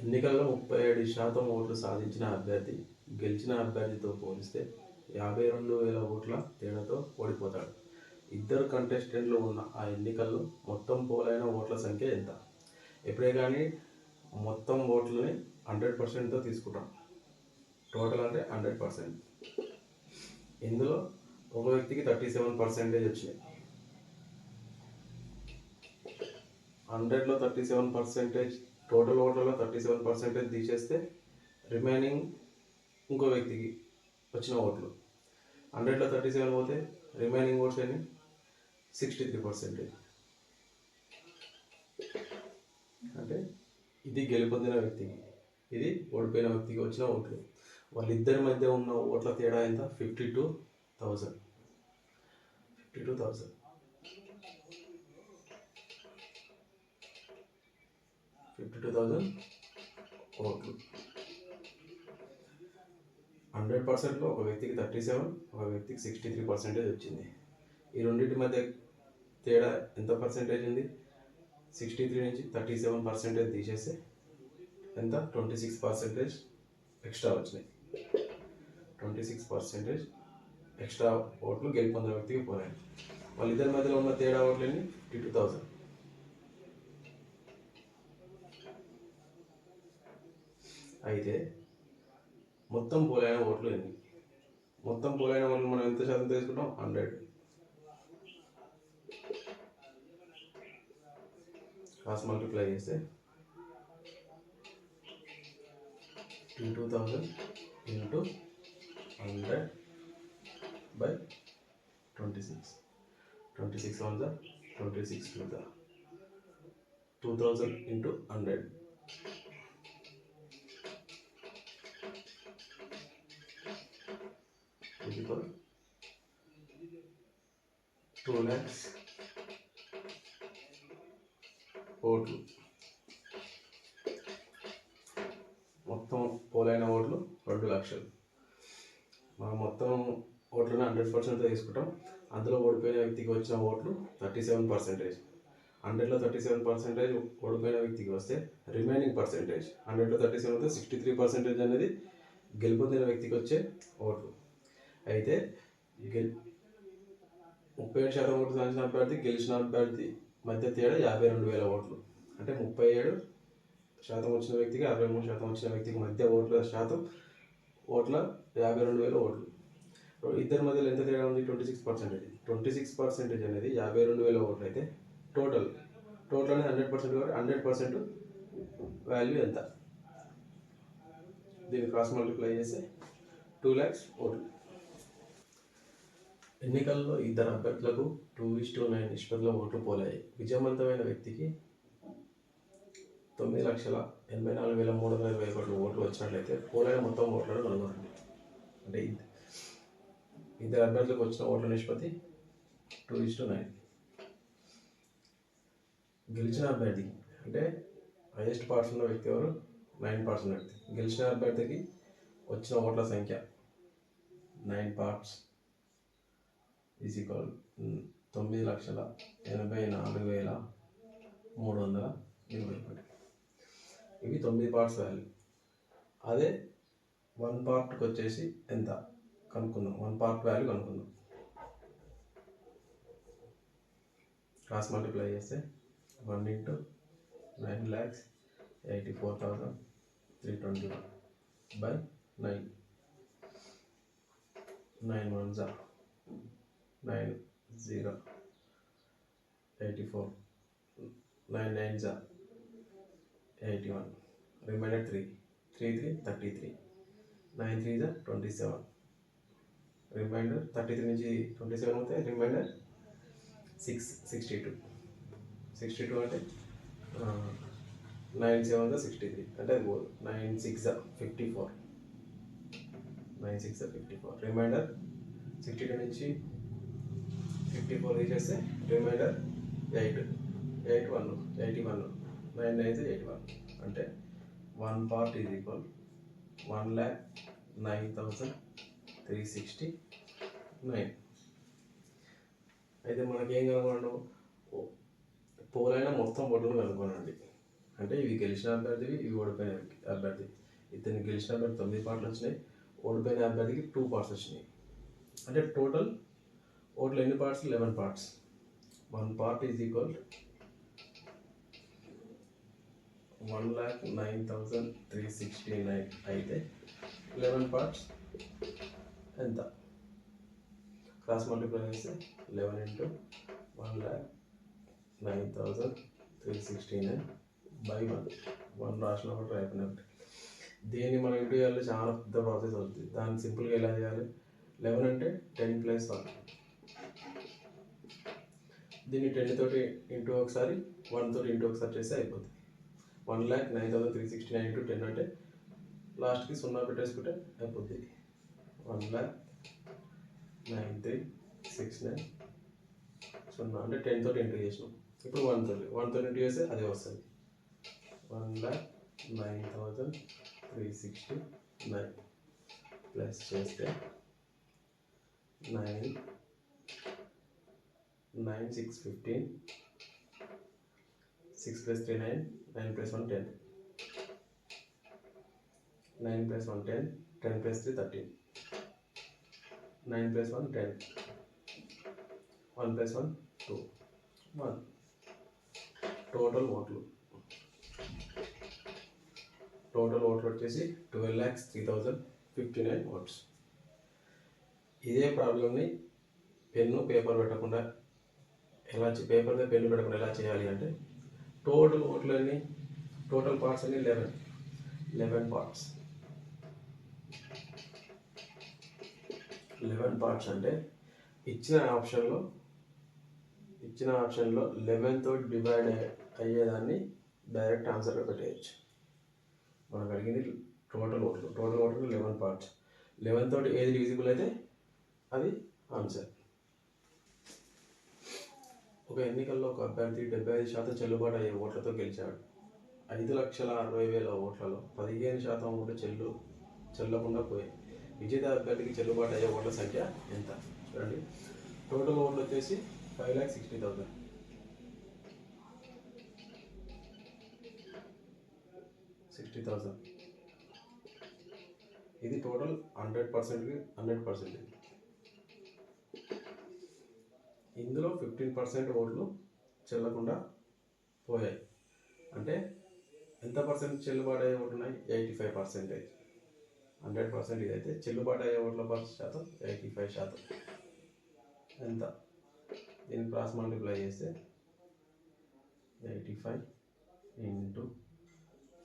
ఎన్నికల్లో 37% ఓట్లు సాధించిన అభ్యర్థి గెలిచిన అభ్యర్థితో పోలిస్తే 52,000 ఓట్ల తేడాతో ఓడిపోతాడు. ఇద్దరు కంటెస్టెంట్లు ఉన్న ఆ ఎన్నికల్లో మొత్తం పోలైన ఓట్ల సంఖ్య ఎంత? ఎప్పుడే కానీ మొత్తం ఓట్లని 100%తో తీసుకుంటాం. టోటల్ అంటే 100%. ఇందులో ఒక వ్యక్తికి 37% వచ్చినాయి. 100లో 37%, టోటల్ ఓట్లలో 37% తీసేస్తే రిమైనింగ్ ఇంకో వ్యక్తికి వచ్చిన ఓట్లు. 100లో 37 పోతే రిమైనింగ్ ఓట్స్ అని 63%. అంటే ఇది గెలుపొందిన వ్యక్తికి, ఇది ఓడిపోయిన వ్యక్తికి వచ్చిన ఓట్లు. వాళ్ళిద్దరి మధ్య ఉన్న ఓట్ల తేడా ఎంత? 52,000. 52,000 ఓట్లు. 100%లో ఒక వ్యక్తికి 37, ఒక వ్యక్తికి 63% వచ్చింది. ఈ రెండింటి మధ్య తేడా ఎంత పర్సెంటేజ్ ఉంది? 63 నుంచి 37% తీసేస్తే ఎంత? 26% ఎక్స్ట్రా వచ్చినాయి. 26% ఎక్స్ట్రా ఓట్లు గెలుపొందిన వ్యక్తికి పోయాయి. వాళ్ళిద్దరి మధ్యలో ఉన్న తేడా ఓట్లన్నీ 52,000. అయితే మొత్తం పోలైన ఓట్లు ఎన్ని? మొత్తం పోలైన ఓట్లు మనం ఎంత శాతం తీసుకుంటాం? 100. క్రాస్ మల్టిప్లై చేస్తే 22,000 into 100 by 26. 26 on the 26 to the 2,000 into 100. Is equal 2 lakhs ఓట్లు. మొత్తం పోలైన ఓట్లు 2 లక్షలు. మనం మొత్తం ఓట్లను 100%తో తీసుకుంటాం. అందులో ఓడిపోయిన వ్యక్తికి వచ్చిన ఓట్లు 37%. 100లో 37% ఓడిపోయిన వ్యక్తికి వస్తే రిమైనింగ్ పర్సెంటేజ్ 100లో 37 వస్తే 63% అనేది గెలుపొందిన వ్యక్తికి వచ్చే ఓట్లు. అయితే 37% ఓట్లు సాధించిన అభ్యర్థి గెలిచిన అభ్యర్థి మధ్య తేడా 52,000 ఓట్లు. అంటే 37% వచ్చిన వ్యక్తికి 63% వచ్చిన వ్యక్తికి మధ్య ఓట్ల శాతం ఓట్ల 52,000 ఓట్లు. ఇద్దరి మధ్యలో ఎంత తేడా ఉంది? 26%. 26% అనేది 52,000 ఓట్లు అయితే టోటల్ అనేది 100% కాబట్టి 100% వాల్యూ ఎంత? దీన్ని క్రాస్ మల్టిప్లై చేస్తే 2 lakhs ఓట్లు. ఎన్నికల్లో ఇద్దరు అభ్యర్థులకు 2:9 నిష్పత్తిలో ఓట్లు పోలాయి. విజయవంతమైన వ్యక్తికి 9,84,321 ఓట్లు వచ్చినట్లయితే పోలైన మొత్తం ఓట్లను కనుగొనండి. అంటే ఇద్దరు అభ్యర్థులకు వచ్చిన ఓట్ల నిష్పత్తి 2:9. గెలిచిన అభ్యర్థి అంటే హైయెస్ట్ పార్ట్స్ ఉన్న వ్యక్తి ఎవరు? 9 parts ఉన్న వ్యక్తి. గెలిచిన అభ్యర్థికి వచ్చిన ఓట్ల సంఖ్య 9 parts ఈజ్ ఈక్వల్ 9,84,321. ఇవి 9 parts వాల్యూ. అదే 1 partకి వచ్చేసి ఎంత కనుక్కుందాం. 1 part వాల్యూ కనుక్కుందాం. క్రాస్ మల్టిప్లై చేస్తే 1 into 9,84,321 by 9. 9 1s 9 0 84, 9 9s 81, remainder 3 3 3 33, 9 3s 27, remainder 33 నుంచి 27 పోతే రిమైండర్ 62 అంటే 9 7 63 అంటే అది పోదు. 9 6 54, 9 6 54, రిమైండర్ 62 నుంచి 54 తీసేస్తే రిమైండర్ 8 8 1 81, 9 9 81. అంటే 1 part ఈజ్ ఈక్వల్ 1,09,369. అయితే మనకి ఏం కనుగొనడం? పోలైన మొత్తం ఓట్లను కనుగొనండి. అంటే ఇవి గెలిచిన అభ్యర్థివి, ఇవి ఓడిపోయిన అభ్యర్థి. ఇతను గెలిచిన అభ్యర్థి 9 పార్ట్లు వచ్చినాయి, ఓడిపోయిన అభ్యర్థికి 2 పార్ట్స్ వచ్చినాయి. అంటే టోటల్ ఓట్లు ఎన్ని parts? 11 parts. 1 part is equal 1,09,369 అయితే 11 పార్ట్స్ ఎంత? క్రాస్ మల్టిప్లై చేస్తే 11 into 1,09,369 by 1 రాసిన ఒకటి అయిపోయినట్టు. దీన్ని మనం ఇంటూ చేయాలి, చాలా పెద్ద ప్రాసెస్ అవుతుంది. దాన్ని సింపుల్గా ఎలా చేయాలి? 11 అంటే 10 + 1. దీన్ని 10 తోటి ఇంటూ ఒకసారి, 1 తోటి ఇంటూ ఒకసారి చేస్తే అయిపోతుంది. 1,09,369 into 10 అంటే లాస్ట్కి 0 పెట్టేసుకుంటే అయిపోతుంది. 1,09,369 0 అంటే 10 తోటి ఇంటూ చేసినాం. ఇప్పుడు 1 తోటి ఇంటూ చేస్తే అదే వస్తుంది. 1,09,369 ప్లస్ చేస్తే 9 6 15, 6 + 3 9, 9 + 1 10, 9 + 1 10, 10 + 3 13, 9 + 1 10, 1 + 1 2, 1. టోటల్ ఓట్లు వచ్చేసి 12,03,059 ఓట్స్. ఇదే ప్రాబ్లమ్ని పేపర్ పెట్టకుండా పేపర్ మీద పెన్ను పెట్టకుండా ఎలా చేయాలి అంటే, టోటల్ ఓట్లన్నీ, టోటల్ పార్ట్స్ అన్ని 11 పార్ట్స్. 11 పార్ట్స్ అంటే ఇచ్చిన ఆప్షన్లో 11 తోటి డివైడ్ అయ్యేదాన్ని డైరెక్ట్ ఆన్సర్గా పెట్టేయచ్చు. మనకు అడిగింది టోటల్ ఓట్లు 11 పార్ట్స్. 11 తోటి ఏది డివిజిబుల్ అయితే అది ఆన్సర్. ఒక ఎన్నికల్లో ఒక అభ్యర్థి 75% చెల్లుబాటు అయ్యే ఓట్లతో గెలిచాడు. 5,60,000 ఓట్లలో 15% ఓట్లు చెల్లకుండా పోయాయి. విజేత అభ్యర్థికి చెల్లుబాటు అయ్యే ఓట్ల సంఖ్య ఎంత? చూడండి, టోటల్ ఓట్లు వచ్చేసి 5,60,000. ఇది టోటల్ 100%. ఇందులో 15% ఓట్లు చెల్లకుండా పోయాయి. అంటే ఎంత పర్సెంట్ చెల్లుబాటు అయ్యే ఓట్లు ఉన్నాయి? 85%. 100% ఇదైతే చెల్లుబాటు అయ్యే ఓట్ల శాతం 85%. ఎంత? దీన్ని క్రాస్ మల్టిప్లై చేస్తే 85 into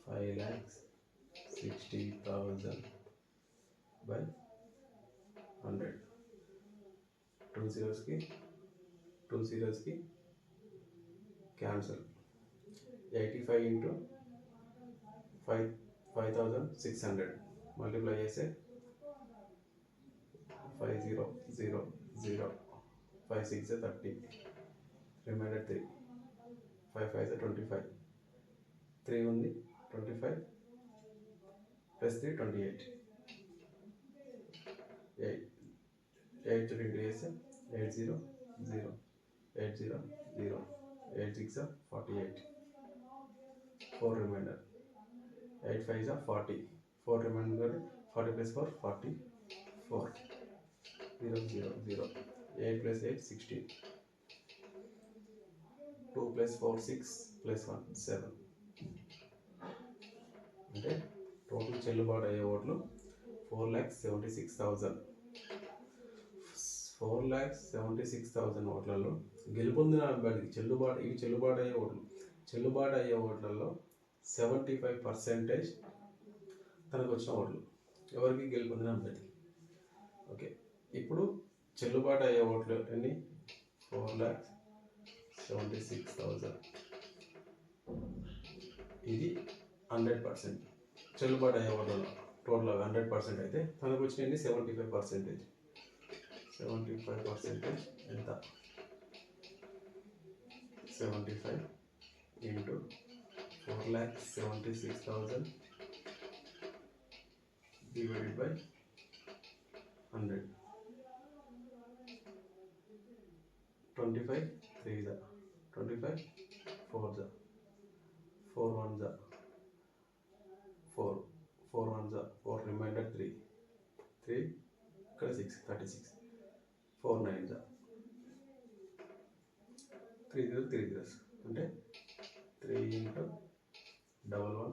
5,60,000 by 100. 2 zeros की cancel. 85 into 5,600 multiply చేస్తే 5000, 5 6 30, remainder 3, 5 5 25, 3 ఉంది 25 plus 3 28, 8 to into చేస్తే 8 0 0, 8 0 0, 8 6 48, 4 remainder, 8 5 40, 4 remainder, 40 plus 4 44, 0 0 0, 8 plus 8 16, 2 plus 4 6 plus 1 7. అంటే టోటల్ చెల్లుబాటు అయ్యే ఓట్లు 4,76,000. 4,76,000 ఓట్లలో గెలుపొందిన అభ్యర్థికి చెల్లుబాటు అయ్యే ఓట్లలో 75% తనకు వచ్చిన ఓట్లు. ఎవరికి? గెలుపొందిన అభ్యర్థి. ఓకే, ఇప్పుడు చెల్లుబాటు అయ్యే ఓట్లు ఎన్ని? 4,76,000. ఇది 100%. చెల్లుబాటు అయ్యే ఓట్లలో టోటల్ 100% అయితే తనకు వచ్చినవి 75%. 75% ఎంత? 75 into 4,76,000 divided by 100. 25 3 25 4 4 1 जा 4 4 1 जा 4 रिमाइंडर 3 3 ఇక్కడ 6 36 4 9 जा 3 0 3 0 అంటే 3 into 11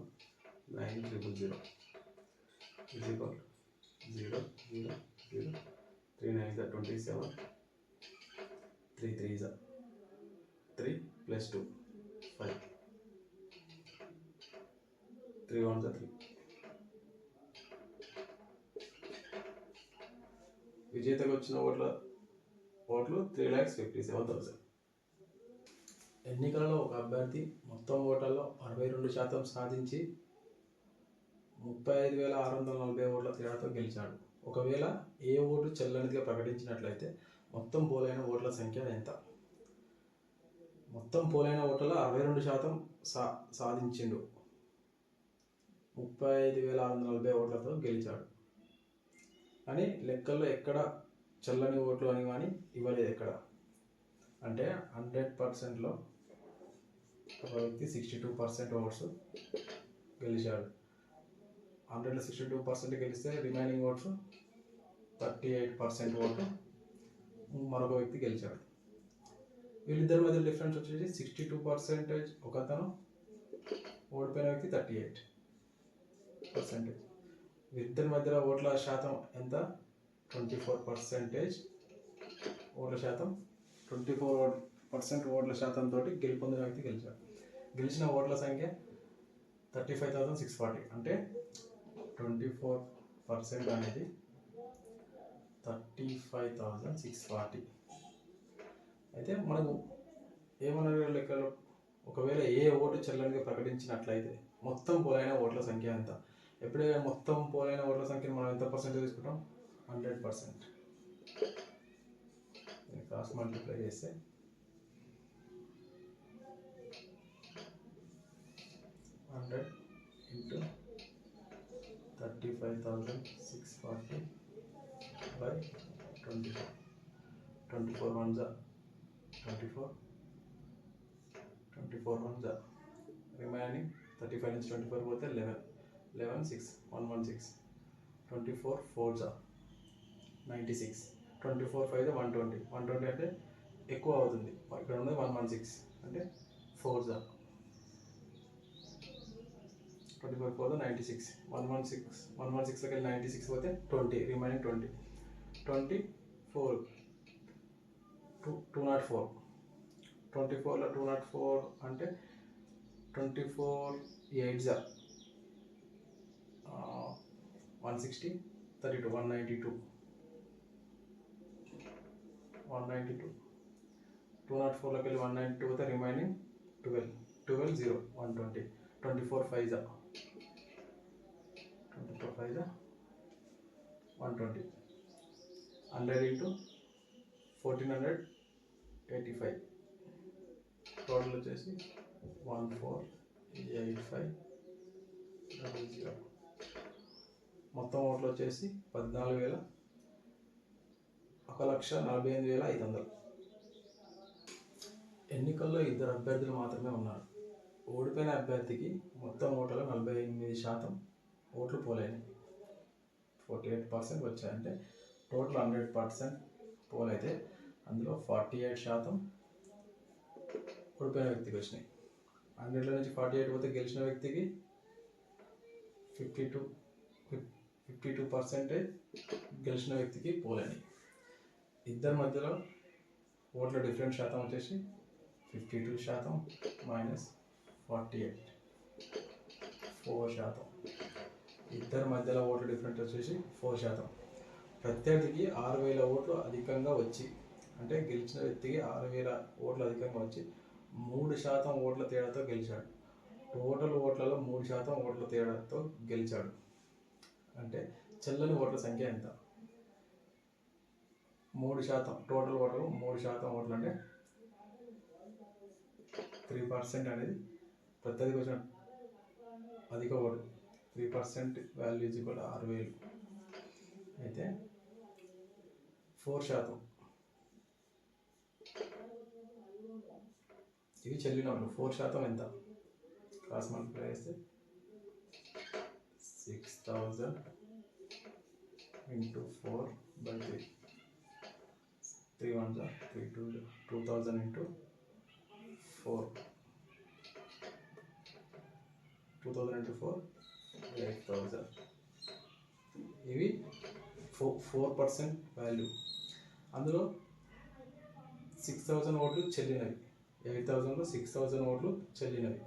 9 0 0 is equal 0 0 0 3 9 जा 27 3 3 जा 3 plus 2 5 3 1 जा 3 విజేతకు వచ్చిన ఓట్లు 3,57,000. ఎన్నికలలో ఒక అభ్యర్థి మొత్తం ఓట్లలో 62% సాధించి 35,640 ఓట్ల తేడాతో గెలిచాడు. ఒకవేళ ఏ ఓటు చెల్లనిదిగా ప్రకటించినట్లయితే మొత్తం పోలైన ఓట్ల సంఖ్య ఎంత? మొత్తం పోలైన ఓట్లలో 62% సాధించిండు, 35,640 ఓట్లతో గెలిచాడు అని లెక్కల్లో ఎక్కడ చెల్లని ఓట్లు అని కానీ ఇవ్వలేదు ఎక్కడ. అంటే 100%లో ఒక వ్యక్తి 62% ఓట్స్ గెలిచాడు. 100లో 62% గెలిస్తే రిమైనింగ్ ఓట్స్ 38% ఓటు మరొక వ్యక్తి గెలిచాడు. వీళ్ళిద్దరి మధ్య డిఫరెన్స్ వచ్చేసి 62%. ఒకతను ఓడిపోయిన వ్యక్తి 38%. వీళ్ళిద్దరి మధ్యలో ఓట్ల శాతం ఎంత? 24% ఓట్ల శాతం. 24% ఓట్ల శాతంతో గెలుపొందిన వ్యక్తి గెలిచాడు. గెలిచిన ఓట్ల సంఖ్య 35,640. అంటే 24% అనేది 35,640. అయితే మనకు ఏమన్నారు లెక్కలు, ఒకవేళ ఏ ఓటు చెల్లనిగా ప్రకటించినట్లయితే మొత్తం పోలైన ఓట్ల సంఖ్య ఎంత? ఎప్పుడైనా మొత్తం పోలైన ఓట్ల సంఖ్యను మనం ఎంత పర్సెంటేజ్ తీసుకుంటాం? 100%. క్రాస్ మల్టిప్లై చేస్తే 100 into 35,640 by 24. 24 1 जा 24, 24 1 जा రిమైనింగ్ 35 నుంచి 24 పోతే 11 11 6 116. 24 4 जा 96. 24 5 जा 120. 120 అంటే ఎక్కువ అవుతుంది, ఇక్కడ ఉన్నది 116 అంటే 4 जा 24 4 96. 116 వెళ్ళి 96 పోతే 20, రిమైనింగ్ 20. 24 204. 24లో 204 అంటే 24 8 जा 160 32 192. 204లోకి వెళ్ళి 192 పోతే రిమైనింగ్ 12 0 120. 24 5 जा 120. 100 into 1485. టోటల్ వచ్చేసి 148500. మొత్తం ఓట్లు వచ్చేసి 1,48,500. ఎన్నికల్లో ఇద్దరు అభ్యర్థులు మాత్రమే ఉన్నారు. ఓడిపోయిన అభ్యర్థికి మొత్తం ఓట్లలో 48% ఓట్లు పోలైనవి, 48% వచ్చాయంటే టోటల్ 100% పోలైతే అందులో 48% ఓడిపోయిన వ్యక్తికి వచ్చినాయి. 100లో నుంచి 48 పోతే గెలిచిన వ్యక్తికి 52% గెలిచిన వ్యక్తికి పోలేని. ఇద్దరి మధ్యలో ఓట్ల డిఫరెంట్ శాతం వచ్చేసి 52% మైనస్ 48 4%. ఇద్దరి మధ్యలో ఓట్ల డిఫరెంట్ వచ్చేసి 4%. ప్రత్యర్థికి 6,000 ఓట్లు అధికంగా వచ్చి, అంటే గెలిచిన వ్యక్తికి 6,000 ఓట్లు అధికంగా వచ్చి 3% ఓట్ల తేడాతో గెలిచాడు. టోటల్ ఓట్లలో 3% ఓట్ల తేడాతో గెలిచాడు. అంటే చెల్లని ఓట్ల సంఖ్య ఎంత? 3% టోటల్ ఓట్లు 3% ఓట్లు అంటే 3% అనేది ప్రత్యర్థికి వచ్చిన అధిక ఓటు. 3% value is equal 6,000. అయితే 4% ఇవి చెల్లిన ఓట్లు. 4% ఎంత? క్రాస్ మల్టిప్లై చేస్తే 6000 into 4/3. 3 1s are 3 2 2000 into 4. 2000 into 4 8000. ఇవి 4% వాల్యూ. అందులో 6000 ఓట్లు చెల్లినవి. 8000లో 6000 ఓట్లు చెల్లినవి.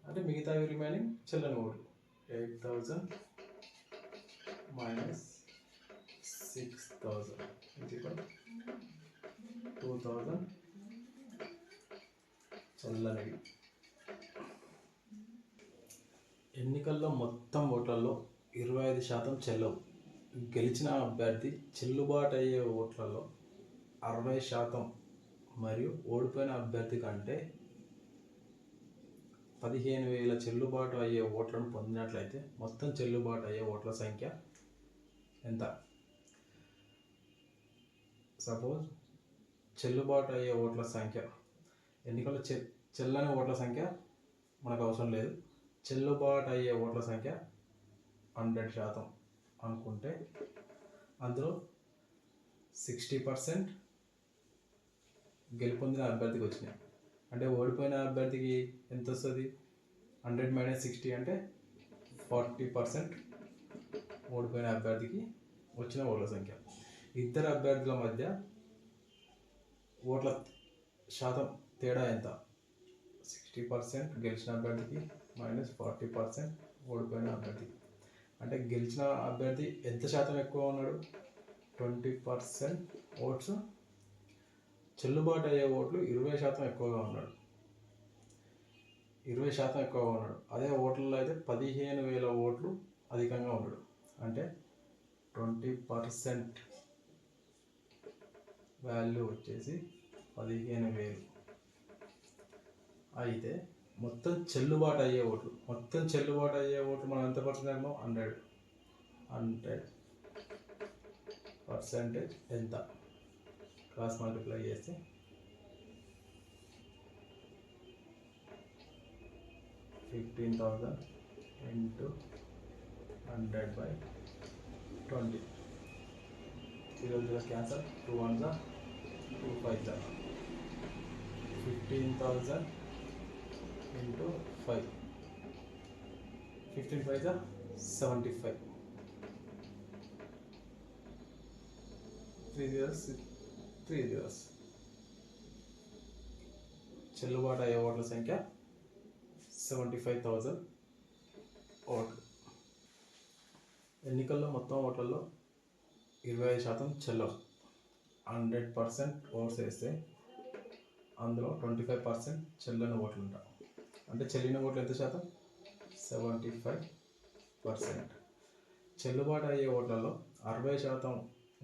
అంటే మిగతావి రిమైనింగ్ చెల్లని ఓట్లు. 8000 minus 6000 is equal to 2000 చెల్లనివి. ఎన్నికల్లో మొత్తం ఓట్లలో 25% చెల్లవు. గెలిచిన అభ్యర్థి చెల్లుబాటు అయ్యే ఓట్లలో 60% మరియు ఓడిపోయిన అభ్యర్థి కంటే 15,000 చెల్లుబాటు అయ్యే ఓట్లను పొందినట్లయితే మొత్తం చెల్లుబాటు అయ్యే ఓట్ల సంఖ్య ఎంత? సపోజ్ చెల్లుబాటు అయ్యే ఓట్ల సంఖ్య, ఎన్నికల్లో చెల్లని ఓట్ల సంఖ్య మనకు అవసరం లేదు, చెల్లుబాటు అయ్యే ఓట్ల సంఖ్య 100% అనుకుంటే అందులో 60% గెలుపొందిన అభ్యర్థికి వచ్చినాయి. అంటే ఓడిపోయిన అభ్యర్థికి ఎంత వస్తుంది? 100 - 60 అంటే 40% ఓడిపోయిన అభ్యర్థికి వచ్చిన ఓట్ల సంఖ్య. ఇద్దరు అభ్యర్థుల మధ్య ఓట్ల శాతం తేడా ఎంత? 60% గెలిచిన అభ్యర్థికి -40% ఓడిపోయిన అభ్యర్థికి. అంటే గెలిచిన అభ్యర్థి ఎంత శాతం ఎక్కువ ఉన్నాడు? 20% ఓట్స్. చెల్లుబాటు అయ్యే ఓట్లు 20% ఎక్కువగా ఉన్నాడు. 20% ఎక్కువగా ఉన్నాడు. అదే ఓట్లలో అయితే 15,000 ఓట్లు అధికంగా ఉన్నాడు. అంటే 20% వాల్యూ వచ్చేసి 15,000. అయితే మొత్తం చెల్లుబాటు అయ్యే ఓట్లు మనం ఎంత పర్సెంట్ అన్నాం? 100% ఎంత? క్రాస్ మల్టిప్లై చేస్తే 15,000 into 100/20. 0 0 cancel. 2 1s are 2 5s are 15,000 into 5. 15 5s are 75. 3 zeros 3 zeros. చెల్లుబాటు అయ్యే ఓట్ల సంఖ్య 75,000 ఓట్లు. ఎన్నికల్లో మొత్తం ఓట్లలో 25% చెల్లవు. 100% ఓట్స్ వేస్తే అందులో 25% చెల్లని ఓట్లు ఉంటాయి. అంటే చెల్లిన ఓట్లు ఎంత శాతం? 75%. చెల్లుబాటు అయ్యే ఓట్లలో 60%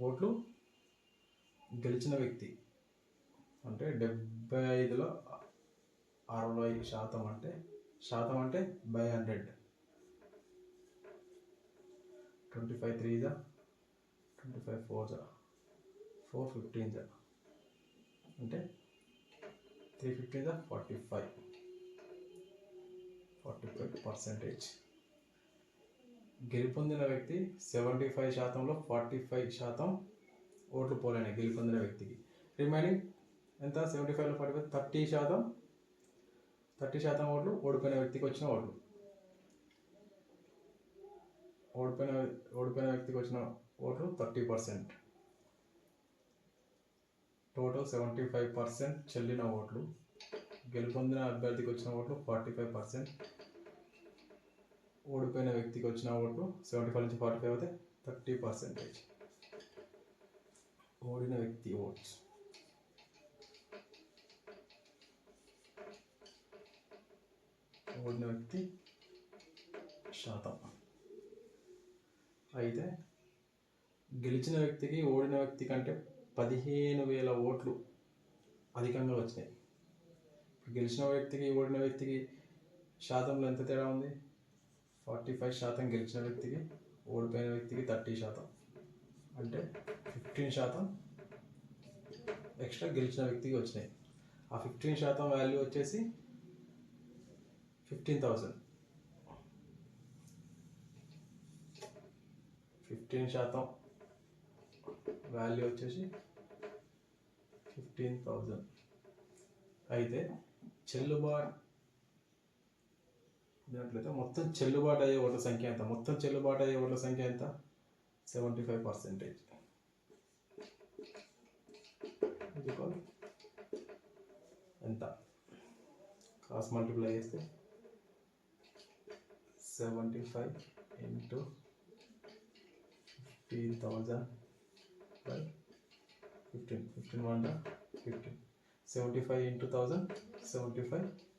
ఓట్లు గెలిచిన వ్యక్తి. అంటే 75లో 60% అంటే శాతం అంటే by 100. 25 3s are 25 4s are 4 15s are అంటే 3 15s are 45%. గెలుపొందిన వ్యక్తి 75%లో 45% ఓట్లు పోలేని గెలుపొందిన వ్యక్తికి. రిమైనింగ్ ఎంత? 75లో 45 30% ఓట్లు ఓడిపోయిన వ్యక్తికి వచ్చిన ఓట్లు. ఓడిపోయిన వ్యక్తికి వచ్చిన ఓట్లు 30%. టోటల్ 75% చెల్లిన ఓట్లు. గెలుపొందిన అభ్యర్థికి వచ్చిన ఓట్లు 45%. ఓడిపోయిన వ్యక్తికి వచ్చిన ఓట్లు 75 నుంచి 45 అయితే 30%. ఓడిన వ్యక్తి ఓట్స్. ఓడిన వ్యక్తి శాతం. అయితే గెలిచిన వ్యక్తికి ఓడిన వ్యక్తి కంటే 15,000 ఓట్లు అధికంగా వచ్చినాయి. గెలిచిన వ్యక్తికి ఓడిన వ్యక్తికి శాతంలో ఎంత తేడా ఉంది? 45% గెలిచిన వ్యక్తికి, ఓడిపోయిన వ్యక్తికి 30%. అంటే 15% ఎక్స్ట్రా గెలిచిన వ్యక్తికి వచ్చినాయి. ఆ 15% వాల్యూ వచ్చేసి 15,000. 15% వాల్యూ వచ్చేసి 15,000. అయితే చెల్లుబాటు దాంట్లయితే మొత్తం చెల్లుబాటు అయ్యే ఓట్ల సంఖ్య ఎంత? మొత్తం చెల్లుబాటు అయ్యే ఓట్ల సంఖ్య ఎంత? 75%. ఎంత? క్రాస్ మల్టిప్లై చేస్తే 75 into 15,000 by 15. 15 1 15. 75 into 1000, 75